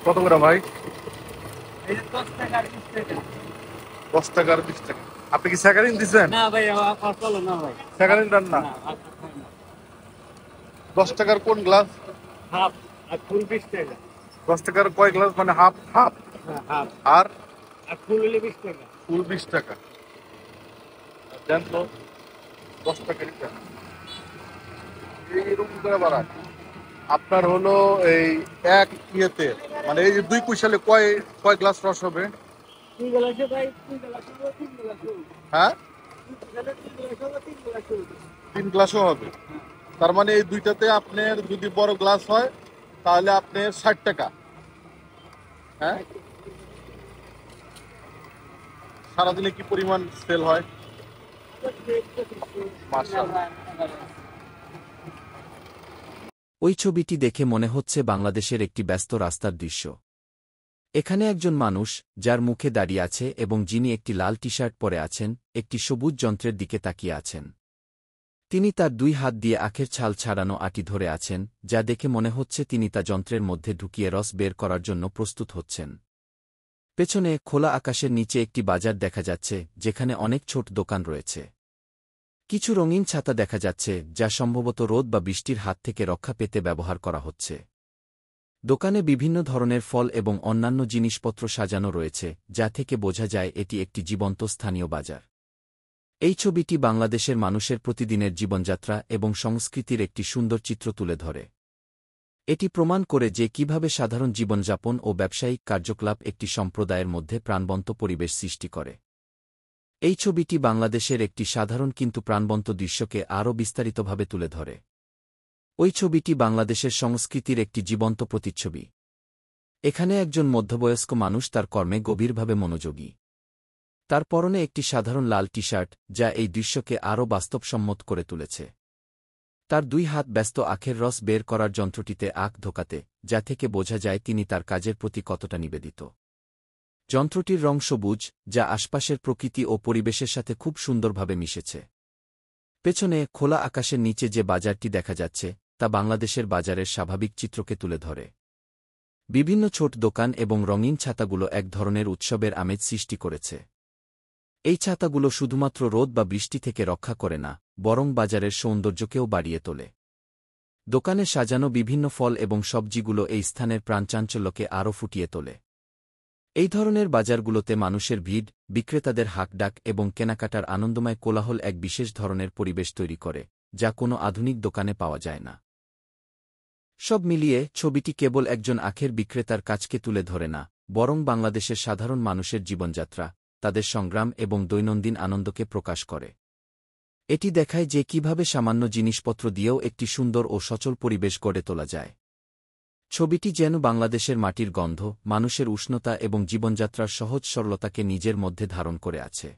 কত করে ভাই? এই যে 10 টাকা আর 20 টাকা। 10 টাকা আর 20 টাকা। আপনি কি স্যাকারিন দিচ্ছেন? না ভাই, আমার চলে না ভাই। স্যাকারিন দেন না? না, আপনার খাই না। 10 টাকার কোন গ্লাস? হাফ আর ফুল 20 টাকা। 10 টাকার কয় গ্লাস, মানে হাফ হাফ? হ্যাঁ, হাফ আর আর ফুল হলে 20 টাকা। ফুল 20 টাকা। দেন তো, 10 টাকারই দেন। এইরকম করে বাড়ান। আপনার হলো এই এক ইয়েতে, মানে এই যে 2 পয়সালে কয় কয় গ্লাস রস হবে? 2 গ্লাসে ভাই, 2 গ্লাস হলো 3 গ্লাস হলো। হ্যাঁ, 2 গ্লাসে 3 গ্লাস হলো, 3 গ্লাস হলো। 3 গ্লাসও হবে। তার মানে এই দুইটাতে আপনার যদি বড় গ্লাস হয় তাহলে আপনার 60 টাকা। হ্যাঁ, সারাদিনে কি পরিমাণ সেল হয়? মাশাআল্লাহ। ওই ছবিটি দেখে মনে হচ্ছে বাংলাদেশের একটি ব্যস্ত রাস্তার দৃশ্য। এখানে একজন মানুষ, যার মুখে দাড়ি আছে এবং যিনি একটি লাল টি-শার্ট পরে আছেন, একটি সবুজ যন্ত্রের দিকে তাকিয়ে আছেন। তিনি তার 2 হাত দিয়ে আখের ছাল ছাড়ানো আটি ধরে আছেন, যা দেখে মনে হচ্ছে তিনি তা যন্ত্রের মধ্যে ঢুকিয়ে রস বের করার জন্য প্রস্তুত হচ্ছেন। পেছনে খোলা আকাশের নিচে একটি বাজার দেখা যাচ্ছে, যেখানে অনেক ছোট দোকান রয়েছে। কিছু রঙিন ছাতা দেখা যাচ্ছে, যা সম্ভবত রোদ বা বৃষ্টির হাত থেকে রক্ষা পেতে ব্যবহার করা হচ্ছে। দোকানে বিভিন্ন ধরনের ফল এবং অন্যান্য জিনিসপত্র সাজানো রয়েছে, যা থেকে বোঝা যায় এটি একটি জীবন্ত স্থানীয় বাজার। এই ছবিটি বাংলাদেশের মানুষের প্রতিদিনের জীবনযাত্রা এবং সংস্কৃতির একটি সুন্দর চিত্র তুলে ধরে। এটি প্রমাণ করে যে কিভাবে সাধারণ জীবনযাপন ও ব্যবসায়িক কার্যকলাপ একটি সম্প্রদায়ের মধ্যে প্রাণবন্ত পরিবেশ সৃষ্টি করে। এই ছবিটি বাংলাদেশের একটি সাধারণ কিন্তু প্রাণবন্ত দৃশ্যকে আরও বিস্তারিতভাবে তুলে ধরে। ওই ছবিটি বাংলাদেশের সংস্কৃতির একটি জীবন্ত প্রতিচ্ছবি। এখানে একজন মধ্যবয়স্ক মানুষ তার কর্মে গভীরভাবে মনোযোগী। তার পরনে একটি সাধারণ লাল টি-শার্ট, যা এই দৃশ্যকে আরও বাস্তবসম্মত করে তুলেছে। তার 2 হাত ব্যস্ত আখের রস বের করার যন্ত্রটিতে আখ ঢোকাতে, যা থেকে বোঝা যায় তিনি তার কাজের প্রতি কতটা নিবেদিত। যন্ত্রটির রং সবুজ, যা আশপাশের প্রকৃতি ও পরিবেশের সাথে খুব সুন্দরভাবে মিশেছে। পেছনে খোলা আকাশের নিচে যে বাজারটি দেখা যাচ্ছে, তা বাংলাদেশের বাজারের স্বাভাবিক চিত্রকে তুলে ধরে। বিভিন্ন ছোট দোকান এবং রঙিন ছাতাগুলো এক ধরনের উৎসবের আমেজ সৃষ্টি করেছে। এই ছাতাগুলো শুধুমাত্র রোদ বা বৃষ্টি থেকে রক্ষা করে না, বরং বাজারের সৌন্দর্যকেও বাড়িয়ে তোলে। দোকানে সাজানো বিভিন্ন ফল এবং সবজিগুলো এই স্থানের প্রাণচাঞ্চল্যকে আরও ফুটিয়ে তোলে। এই ধরনের বাজারগুলোতে মানুষের ভিড়, বিক্রেতাদের হাঁকডাক এবং কেনাকাটার আনন্দময় কোলাহল এক বিশেষ ধরনের পরিবেশ তৈরি করে, যা কোনো আধুনিক দোকানে পাওয়া যায় না। সব মিলিয়ে ছবিটি কেবল একজন আখের বিক্রেতার কাজকে তুলে ধরে না, বরং বাংলাদেশের সাধারণ মানুষের জীবনযাত্রা, তাদের সংগ্রাম এবং দৈনন্দিন আনন্দকে প্রকাশ করে। এটি দেখায় যে কিভাবে সামান্য জিনিসপত্র দিয়েও একটি সুন্দর ও সচল পরিবেশ গড়ে তোলা যায়। ছবিটি যেন বাংলাদেশের মাটির গন্ধ, মানুষের উষ্ণতা এবং জীবনযাত্রার সহজ সরলতাকে নিজের মধ্যে ধারণ করে আছে।